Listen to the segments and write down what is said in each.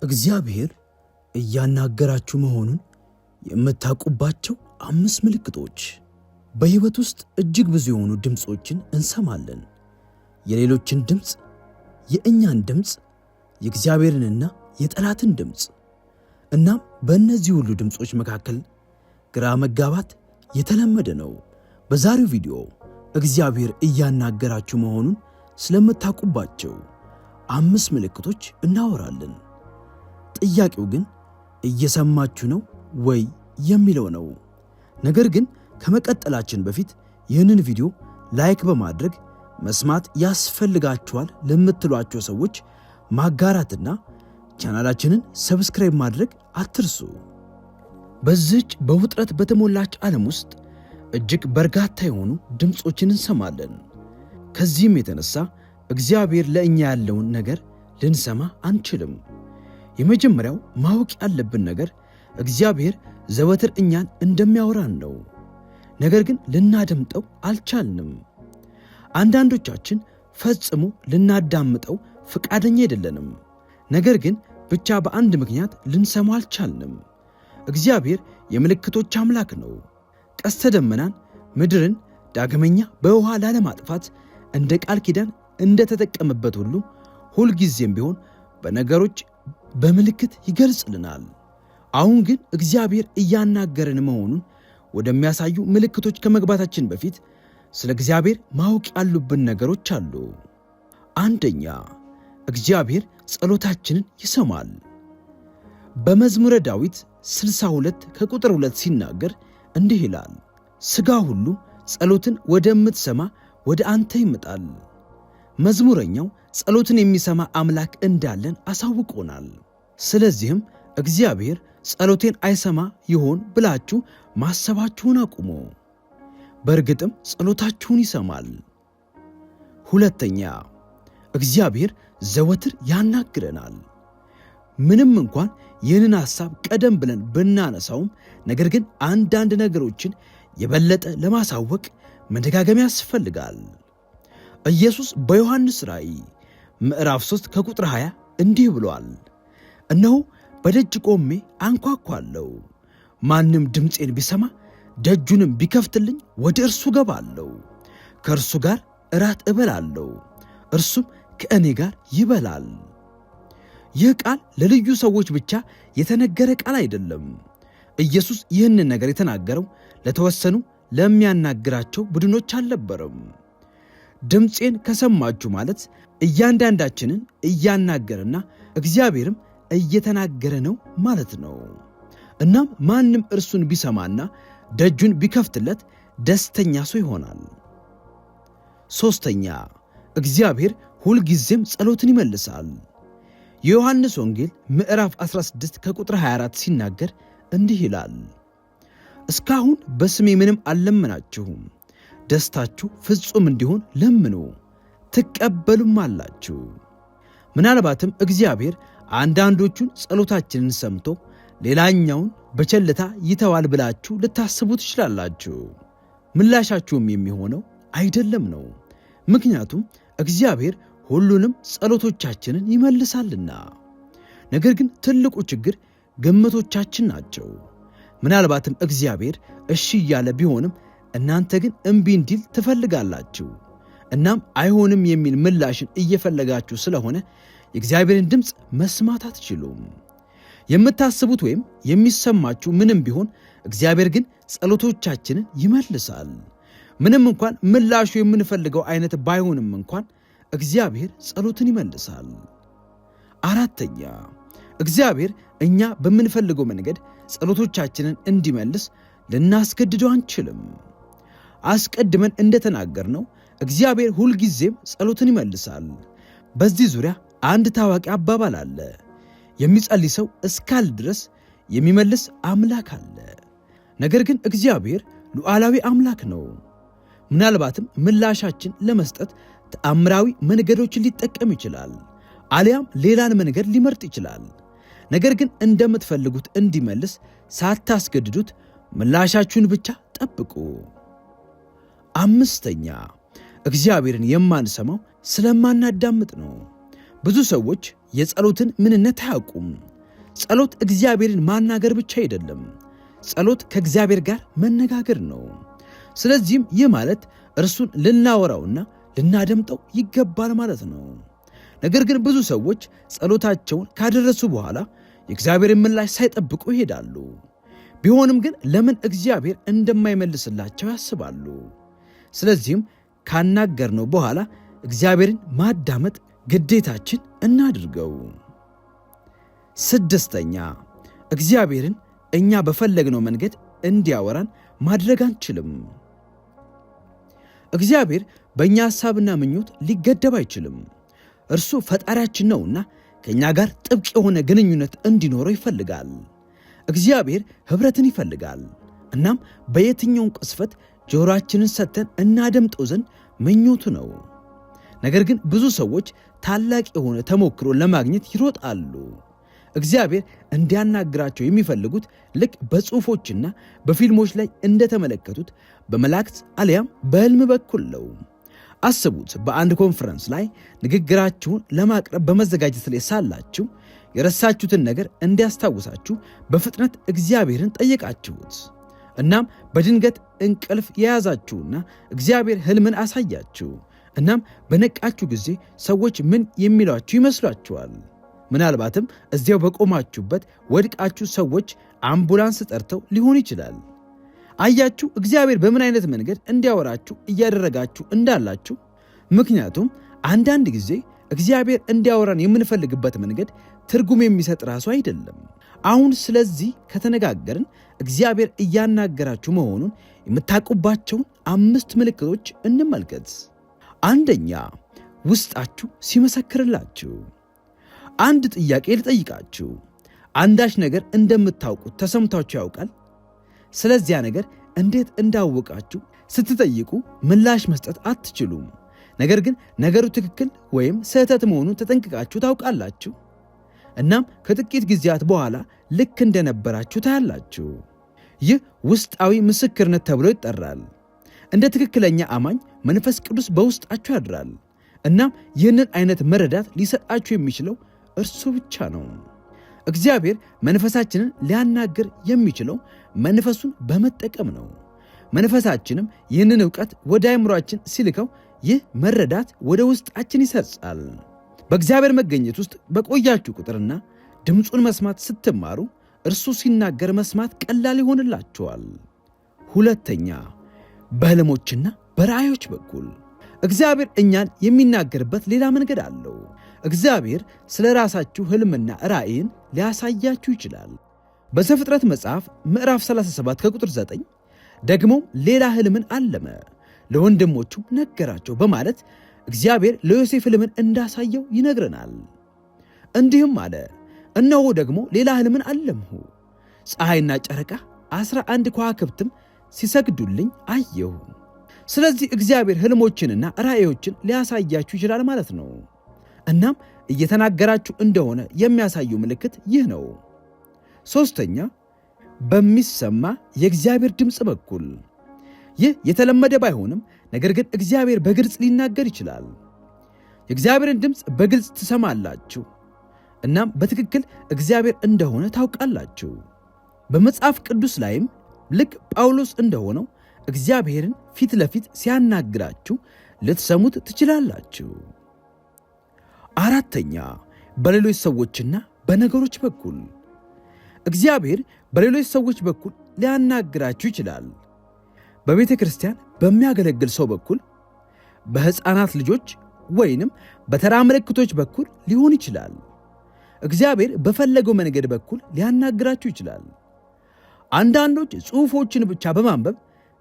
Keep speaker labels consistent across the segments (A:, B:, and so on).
A: እግዚአብሔር እያናገራችሁ መሆኑን የምታውቁባቸው 5 ምልክቶች። በሕይወት ውስጥ እጅግ ብዙ የሆኑ ድምፆችን እንሰማለን። የሌሎችን ድምፅ፣ የእኛን ድምፅ፣ የእግዚአብሔርንና የጠላትን ድምፅ። እናም በእነዚህ ሁሉ ድምፆች መካከል ግራ መጋባት የተለመደ ነው። በዛሬው ቪዲዮ እግዚአብሔር እያናገራችሁ መሆኑን ስለምታውቁባቸው 5 ምልክቶች እናወራለን። ጥያቄው ግን እየሰማችሁ ነው ወይ የሚለው ነው። ነገር ግን ከመቀጠላችን በፊት ይህንን ቪዲዮ ላይክ በማድረግ መስማት ያስፈልጋችኋል ለምትሏቸው ሰዎች ማጋራትና ቻናላችንን ሰብስክራይብ ማድረግ አትርሱ። በዚህች በውጥረት በተሞላች ዓለም ውስጥ እጅግ በርካታ የሆኑ ድምፆችን እንሰማለን። ከዚህም የተነሳ እግዚአብሔር ለእኛ ያለውን ነገር ልንሰማ አንችልም። የመጀመሪያው ማወቅ ያለብን ነገር እግዚአብሔር ዘወትር እኛን እንደሚያወራን ነው። ነገር ግን ልናደምጠው አልቻልንም። አንዳንዶቻችን ፈጽሞ ልናዳምጠው ፈቃደኛ አይደለንም። ነገር ግን ብቻ በአንድ ምክንያት ልንሰማው አልቻልንም። እግዚአብሔር የምልክቶች አምላክ ነው። ቀስተ ደመናን፣ ምድርን ዳግመኛ በውሃ ላለማጥፋት እንደ ቃል ኪዳን እንደተጠቀመበት ሁሉ ሁልጊዜም ቢሆን በነገሮች በምልክት ይገልጽልናል። አሁን ግን እግዚአብሔር እያናገረን መሆኑን ወደሚያሳዩ ምልክቶች ከመግባታችን በፊት ስለ እግዚአብሔር ማወቅ ያሉብን ነገሮች አሉ። አንደኛ፣ እግዚአብሔር ጸሎታችንን ይሰማል። በመዝሙረ ዳዊት 62 ከቁጥር 2 ሲናገር እንዲህ ይላል፣ ሥጋ ሁሉ ጸሎትን ወደምትሰማ ወደ አንተ ይመጣል። መዝሙረኛው ጸሎትን የሚሰማ አምላክ እንዳለን አሳውቆናል። ስለዚህም እግዚአብሔር ጸሎቴን አይሰማ ይሆን ብላችሁ ማሰባችሁን አቁሙ። በእርግጥም ጸሎታችሁን ይሰማል። ሁለተኛ፣ እግዚአብሔር ዘወትር ያናግረናል። ምንም እንኳን ይህንን ሐሳብ ቀደም ብለን ብናነሳውም፣ ነገር ግን አንዳንድ ነገሮችን የበለጠ ለማሳወቅ መደጋገም ያስፈልጋል። ኢየሱስ በዮሐንስ ራእይ ምዕራፍ 3 ከቁጥር 20 እንዲህ ብሏል፣ እነሆ በደጅ ቆሜ አንኳኳለሁ። ማንም ድምፄን ቢሰማ ደጁንም ቢከፍትልኝ ወደ እርሱ ገባለሁ፣ ከእርሱ ጋር እራት እበላለሁ፣ እርሱም ከእኔ ጋር ይበላል። ይህ ቃል ለልዩ ሰዎች ብቻ የተነገረ ቃል አይደለም። ኢየሱስ ይህንን ነገር የተናገረው ለተወሰኑ ለሚያናግራቸው ቡድኖች አልነበረም። ድምፄን ከሰማችሁ ማለት እያንዳንዳችንን እያናገረና እግዚአብሔርም እየተናገረ ነው ማለት ነው። እናም ማንም እርሱን ቢሰማና ደጁን ቢከፍትለት ደስተኛ ሰው ይሆናል። ሦስተኛ፣ እግዚአብሔር ሁልጊዜም ጸሎትን ይመልሳል። የዮሐንስ ወንጌል ምዕራፍ 16 ከቁጥር 24 ሲናገር እንዲህ ይላል፣ እስካሁን በስሜ ምንም አልለመናችሁም፣ ደስታችሁ ፍጹም እንዲሆን ለምኑ ትቀበሉም አላችሁ። ምናልባትም እግዚአብሔር አንዳንዶቹን ጸሎታችንን ሰምቶ ሌላኛውን በቸልታ ይተዋል ብላችሁ ልታስቡ ትችላላችሁ። ምላሻችሁም የሚሆነው አይደለም ነው። ምክንያቱም እግዚአብሔር ሁሉንም ጸሎቶቻችንን ይመልሳልና። ነገር ግን ትልቁ ችግር ግምቶቻችን ናቸው። ምናልባትም እግዚአብሔር እሺ እያለ ቢሆንም እናንተ ግን እምቢ እንዲል ትፈልጋላችሁ። እናም አይሆንም የሚል ምላሽን እየፈለጋችሁ ስለሆነ የእግዚአብሔርን ድምፅ መስማት አትችሉም። የምታስቡት ወይም የሚሰማችሁ ምንም ቢሆን እግዚአብሔር ግን ጸሎቶቻችንን ይመልሳል። ምንም እንኳን ምላሹ የምንፈልገው አይነት ባይሆንም እንኳን እግዚአብሔር ጸሎትን ይመልሳል። አራተኛ፣ እግዚአብሔር እኛ በምንፈልገው መንገድ ጸሎቶቻችንን እንዲመልስ ልናስገድደው አንችልም። አስቀድመን እንደተናገርነው እግዚአብሔር ሁልጊዜም ጸሎትን ይመልሳል። በዚህ ዙሪያ አንድ ታዋቂ አባባል አለ፣ የሚጸልይ ሰው እስካለ ድረስ የሚመልስ አምላክ አለ። ነገር ግን እግዚአብሔር ሉዓላዊ አምላክ ነው። ምናልባትም ምላሻችን ለመስጠት ተአምራዊ መንገዶችን ሊጠቀም ይችላል፣ አሊያም ሌላን መንገድ ሊመርጥ ይችላል። ነገር ግን እንደምትፈልጉት እንዲመልስ ሳታስገድዱት ምላሻችሁን ብቻ ጠብቁ። አምስተኛ፣ እግዚአብሔርን የማንሰማው ስለማናዳምጥ ነው። ብዙ ሰዎች የጸሎትን ምንነት አያውቁም። ጸሎት እግዚአብሔርን ማናገር ብቻ አይደለም። ጸሎት ከእግዚአብሔር ጋር መነጋገር ነው። ስለዚህም ይህ ማለት እርሱን ልናወራውና ልናደምጠው ይገባል ማለት ነው። ነገር ግን ብዙ ሰዎች ጸሎታቸውን ካደረሱ በኋላ የእግዚአብሔርን ምላሽ ሳይጠብቁ ይሄዳሉ። ቢሆንም ግን ለምን እግዚአብሔር እንደማይመልስላቸው ያስባሉ። ስለዚህም ካናገርነው በኋላ እግዚአብሔርን ማዳመጥ ግዴታችን እናድርገው። 6ኛ እግዚአብሔርን እኛ በፈለግነው መንገድ እንዲያወራን ማድረግ አንችልም። እግዚአብሔር በእኛ ሐሳብና ምኞት ሊገደብ አይችልም። እርሱ ፈጣሪያችን ነውና ከእኛ ጋር ጥብቅ የሆነ ግንኙነት እንዲኖረው ይፈልጋል። እግዚአብሔር ኅብረትን ይፈልጋል። እናም በየትኛውም ቅስፈት ጆሮአችንን ሰጥተን እናደምጠው ዘንድ ምኞቱ ነው። ነገር ግን ብዙ ሰዎች ታላቅ የሆነ ተሞክሮ ለማግኘት ይሮጣሉ። እግዚአብሔር እንዲያናግራቸው የሚፈልጉት ልክ በጽሑፎችና በፊልሞች ላይ እንደተመለከቱት በመላእክት አሊያም በሕልም በኩል ነው። አስቡት፣ በአንድ ኮንፈረንስ ላይ ንግግራችሁን ለማቅረብ በመዘጋጀት ላይ ሳላችሁ የረሳችሁትን ነገር እንዲያስታውሳችሁ በፍጥነት እግዚአብሔርን ጠየቃችሁት። እናም በድንገት እንቅልፍ የያዛችሁና እግዚአብሔር ሕልምን አሳያችሁ። እናም በነቃችሁ ጊዜ ሰዎች ምን የሚሏችሁ ይመስሏችኋል? ምናልባትም እዚያው በቆማችሁበት ወድቃችሁ ሰዎች አምቡላንስ ጠርተው ሊሆን ይችላል። አያችሁ እግዚአብሔር በምን አይነት መንገድ እንዲያወራችሁ እያደረጋችሁ እንዳላችሁ። ምክንያቱም አንዳንድ ጊዜ እግዚአብሔር እንዲያወራን የምንፈልግበት መንገድ ትርጉም የሚሰጥ ራሱ አይደለም። አሁን ስለዚህ ከተነጋገርን እግዚአብሔር እያናገራችሁ መሆኑን የምታውቁባቸውን 5 ምልክቶች እንመልከት። 1ኛ ውስጣችሁ ሲመሰክርላችሁ። አንድ ጥያቄ ልጠይቃችሁ። አንዳች ነገር እንደምታውቁት ተሰምታችሁ ያውቃል? ስለዚያ ነገር እንዴት እንዳወቃችሁ ስትጠይቁ ምላሽ መስጠት አትችሉም። ነገር ግን ነገሩ ትክክል ወይም ስህተት መሆኑን ተጠንቅቃችሁ ታውቃላችሁ። እናም ከጥቂት ጊዜያት በኋላ ልክ እንደነበራችሁ ታያላችሁ። ይህ ውስጣዊ ምስክርነት ተብሎ ይጠራል። እንደ ትክክለኛ አማኝ መንፈስ ቅዱስ በውስጣችሁ ያድራል። እናም ይህንን አይነት መረዳት ሊሰጣችሁ የሚችለው እርሱ ብቻ ነው። እግዚአብሔር መንፈሳችንን ሊያናግር የሚችለው መንፈሱን በመጠቀም ነው። መንፈሳችንም ይህንን ዕውቀት ወደ አእምሮአችን ሲልከው ይህ መረዳት ወደ ውስጣችን ይሰርጻል። በእግዚአብሔር መገኘት ውስጥ በቆያችሁ ቁጥርና ድምፁን መስማት ስትማሩ እርሱ ሲናገር መስማት ቀላል ይሆንላችኋል። 2ኛ በሕልሞችና በራእዮች በኩል እግዚአብሔር እኛን የሚናገርበት ሌላ መንገድ አለው። እግዚአብሔር ስለ ራሳችሁ ሕልምና ራእይን ሊያሳያችሁ ይችላል። በዘፍጥረት መጽሐፍ ምዕራፍ 37 ከቁጥር 9 ደግሞም ሌላ ሕልምን አለመ፣ ለወንድሞቹም ነገራቸው በማለት እግዚአብሔር ለዮሴፍ ሕልምን እንዳሳየው ይነግረናል። እንዲህም አለ፣ እነሆ ደግሞ ሌላ ሕልምን አለምሁ፣ ፀሐይና ጨረቃ 11 ከዋክብትም ሲሰግዱልኝ አየሁ። ስለዚህ እግዚአብሔር ሕልሞችንና ራእዮችን ሊያሳያችሁ ይችላል ማለት ነው። እናም እየተናገራችሁ እንደሆነ የሚያሳየው ምልክት ይህ ነው። 3ኛ በሚሰማ የእግዚአብሔር ድምፅ በኩል። ይህ የተለመደ ባይሆንም ነገር ግን እግዚአብሔር በግልጽ ሊናገር ይችላል። የእግዚአብሔርን ድምፅ በግልጽ ትሰማላችሁ። እናም በትክክል እግዚአብሔር እንደሆነ ታውቃላችሁ። በመጽሐፍ ቅዱስ ላይም ልክ ጳውሎስ እንደሆነው እግዚአብሔርን ፊት ለፊት ሲያናግራችሁ ልትሰሙት ትችላላችሁ። 4ኛ በሌሎች ሰዎችና በነገሮች በኩል። እግዚአብሔር በሌሎች ሰዎች በኩል ሊያናግራችሁ ይችላል። በቤተ ክርስቲያን በሚያገለግል ሰው በኩል፣ በሕፃናት ልጆች ወይንም በተራ ምልክቶች በኩል ሊሆን ይችላል። እግዚአብሔር በፈለገው መንገድ በኩል ሊያናግራችሁ ይችላል። አንዳንዶች ጽሑፎችን ብቻ በማንበብ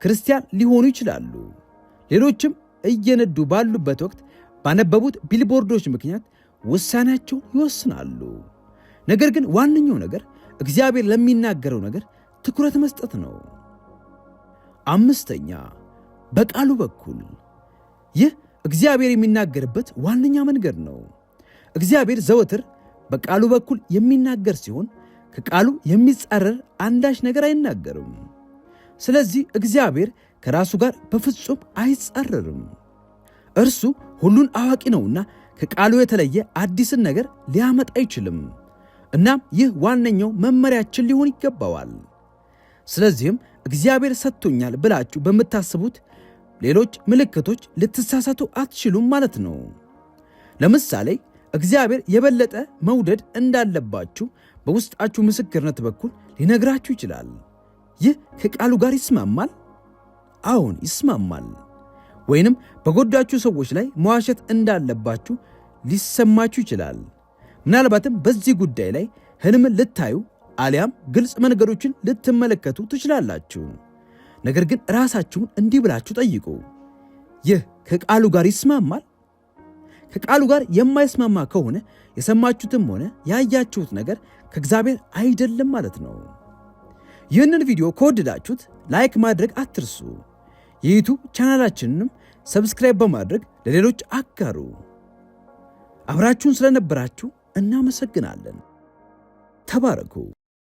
A: ክርስቲያን ሊሆኑ ይችላሉ። ሌሎችም እየነዱ ባሉበት ወቅት ባነበቡት ቢልቦርዶች ምክንያት ውሳኔያቸውን ይወስናሉ። ነገር ግን ዋነኛው ነገር እግዚአብሔር ለሚናገረው ነገር ትኩረት መስጠት ነው። 5ኛ በቃሉ በኩል። ይህ እግዚአብሔር የሚናገርበት ዋነኛ መንገድ ነው። እግዚአብሔር ዘወትር በቃሉ በኩል የሚናገር ሲሆን ከቃሉ የሚጻረር አንዳች ነገር አይናገርም። ስለዚህ እግዚአብሔር ከራሱ ጋር በፍጹም አይጻረርም። እርሱ ሁሉን አዋቂ ነውና ከቃሉ የተለየ አዲስን ነገር ሊያመጣ አይችልም። እናም ይህ ዋነኛው መመሪያችን ሊሆን ይገባዋል። ስለዚህም እግዚአብሔር ሰጥቶኛል ብላችሁ በምታስቡት ሌሎች ምልክቶች ልትሳሳቱ አትችሉም ማለት ነው። ለምሳሌ እግዚአብሔር የበለጠ መውደድ እንዳለባችሁ በውስጣችሁ ምስክርነት በኩል ሊነግራችሁ ይችላል። ይህ ከቃሉ ጋር ይስማማል? አዎን ይስማማል። ወይንም በጎዳችሁ ሰዎች ላይ መዋሸት እንዳለባችሁ ሊሰማችሁ ይችላል። ምናልባትም በዚህ ጉዳይ ላይ ህልምን ልታዩ አሊያም ግልጽ መንገዶችን ልትመለከቱ ትችላላችሁ። ነገር ግን ራሳችሁን እንዲህ ብላችሁ ጠይቁ፣ ይህ ከቃሉ ጋር ይስማማል? ከቃሉ ጋር የማይስማማ ከሆነ የሰማችሁትም ሆነ ያያችሁት ነገር ከእግዚአብሔር አይደለም ማለት ነው። ይህንን ቪዲዮ ከወደዳችሁት ላይክ ማድረግ አትርሱ። የዩቱብ ቻናላችንንም ሰብስክራይብ በማድረግ ለሌሎች አጋሩ። አብራችሁን ስለነበራችሁ እናመሰግናለን። ተባረኩ።